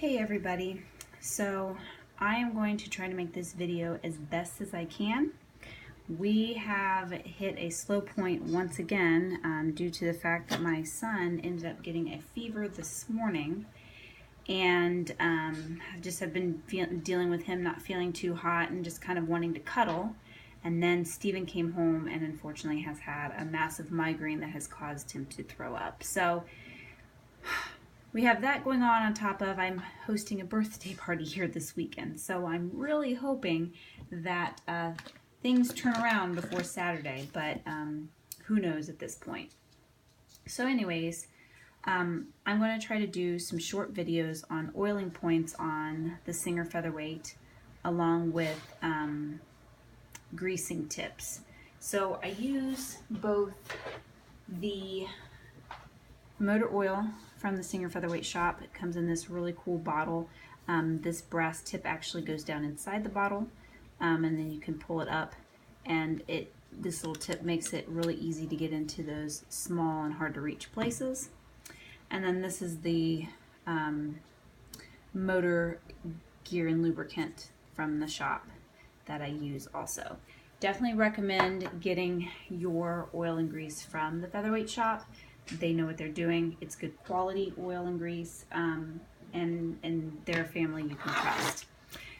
Hey everybody, so I am going to try to make this video as best as I can. We have hit a slow point once again due to the fact that my son ended up getting a fever this morning, and I just have been dealing with him not feeling too hot and just kind of wanting to cuddle. And then Steven came home and unfortunately has had a massive migraine that has caused him to throw up. So we have that going on top of I'm hosting a birthday party here this weekend. So I'm really hoping that things turn around before Saturday, but who knows at this point. So anyways, I'm going to try to do some short videos on oiling points on the Singer Featherweight along with greasing tips. So I use both the motor oil from the Singer Featherweight shop. It comes in this really cool bottle. This brass tip actually goes down inside the bottle, and then you can pull it up, and this little tip makes it really easy to get into those small and hard to reach places. And then this is the motor gear and lubricant from the shop that I use also. Definitely recommend getting your oil and grease from the Featherweight shop. They know what they're doing. It's good quality oil and grease, and their family you can trust.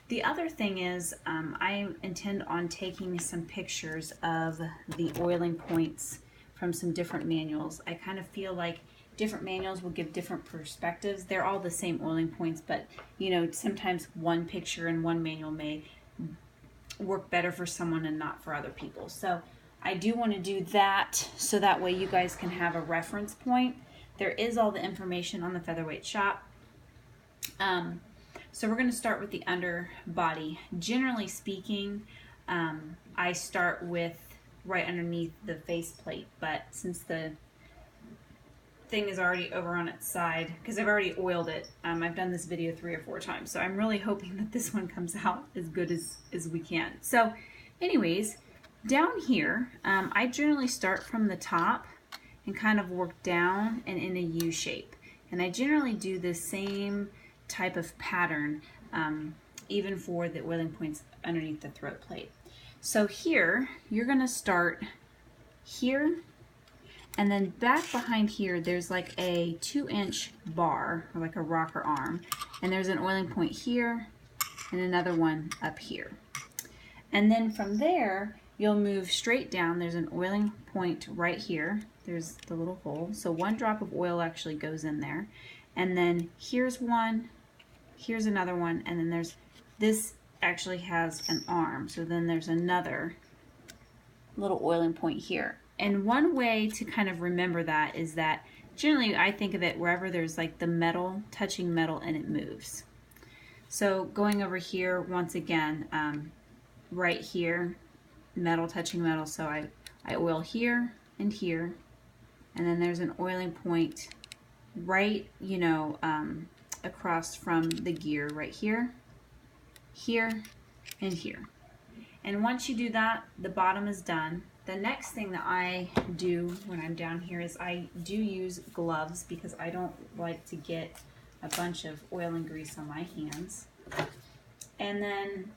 The other thing is I intend on taking some pictures of the oiling points from some different manuals. I kind of feel like different manuals will give different perspectives. They're all the same oiling points, but you know, sometimes one picture in one manual may work better for someone and not for other people. So I do want to do that so that way you guys can have a reference point. There is all the information on the Featherweight shop. So we're going to start with the underbody. Generally speaking, I start with right underneath the faceplate, but since the thing is already over on its side, because I've already oiled it, I've done this video 3 or 4 times, so I'm really hoping that this one comes out as good as we can. So anyways, down here, I generally start from the top and kind of work down and in a U shape. And I generally do the same type of pattern even for the oiling points underneath the throat plate. So here, you're going to start here, and then back behind here, there's like a 2-inch bar, or like a rocker arm. And there's an oiling point here and another one up here. And then from there, you'll move straight down. There's an oiling point right here. There's the little hole. So 1 drop of oil actually goes in there. And then here's one, here's another one, and then this actually has an arm. So then there's another little oiling point here. And one way to kind of remember that is that generally I think of it wherever there's like the metal touching metal and it moves. So going over here once again, right here, metal touching metal, so I oil here and here, and then there's an oiling point right, you know, across from the gear right here, here, and here. And once you do that, the bottom is done. The next thing that I do when I'm down here is I do use gloves because I don't like to get a bunch of oil and grease on my hands. And then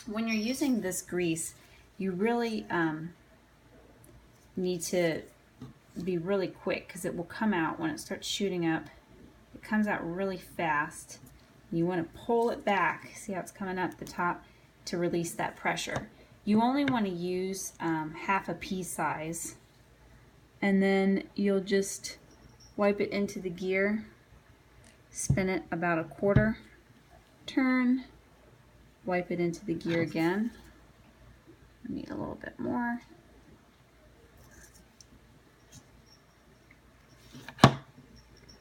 when you're using this grease, you really need to be really quick because it will come out when it starts shooting up. It comes out really fast. You want to pull it back. See how it's coming up the top to release that pressure. You only want to use half a pea size, and then you'll just wipe it into the gear, spin it about a 1/4 turn, wipe it into the gear again. I need a little bit more.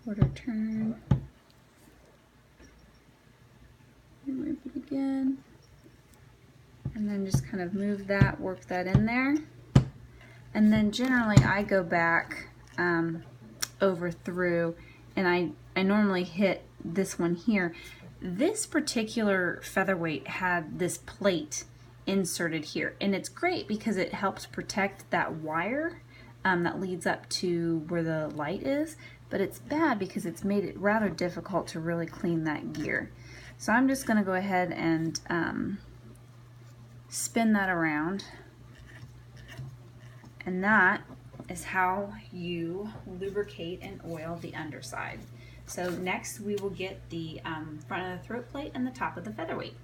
Quarter turn, and wipe it again. And then just kind of move that, work that in there. And then generally I go back over through, and I normally hit this one here. This particular Featherweight had this plate inserted here, and it's great because it helps protect that wire that leads up to where the light is. but it's bad because it's made it rather difficult to really clean that gear. So I'm just going to go ahead and spin that around, and that is how you lubricate and oil the underside. So next we will get the front of the throat plate and the top of the featherweight.